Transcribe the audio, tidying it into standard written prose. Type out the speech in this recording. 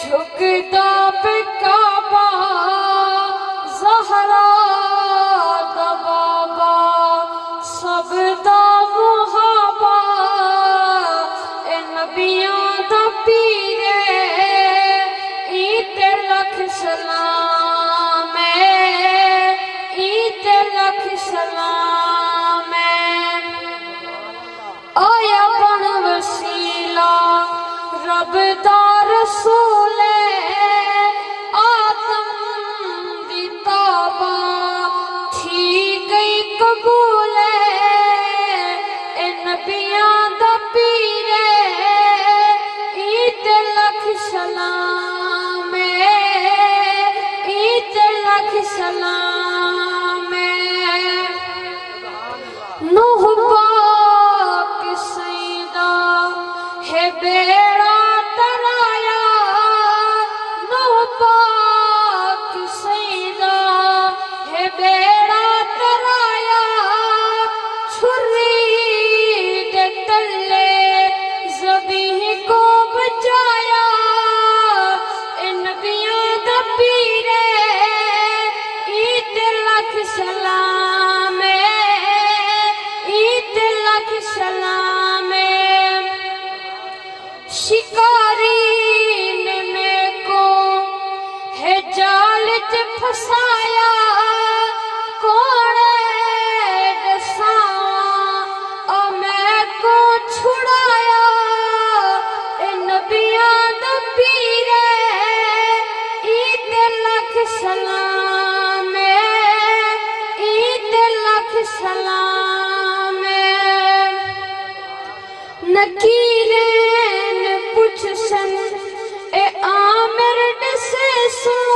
جھکتا پہ کعبہ زہرا دا بابا سب دا محابا اے نبیاں دا پیرے ایتے لکھ سلام ایتے لکھ سلام آیا بن وسیلہ رب دا رسول آدم دی توبہ تھی گئی قبول اے نبیاں دا پیرے ایتے لکھ سلام ایتے لکھ سلام نوح پاک سیدہ ہے بیڑا ترایا نوح پاک سیدہ ہے بیڑا ترایا چھری دے تلے ذبیح کو بچایا اے نبیاں دا پیرے ایتے لکھ سلام ایتے لکھ سلام شکاری نے میں کو ہے جال چ پھسایا کوڑے دساواں او میں کو چھڑایا اے نبیاں دا پیرے ایتے لکھ سلام ایتے لکھ سلام نکیرین پوچھ سن اے عامر ڈسے سن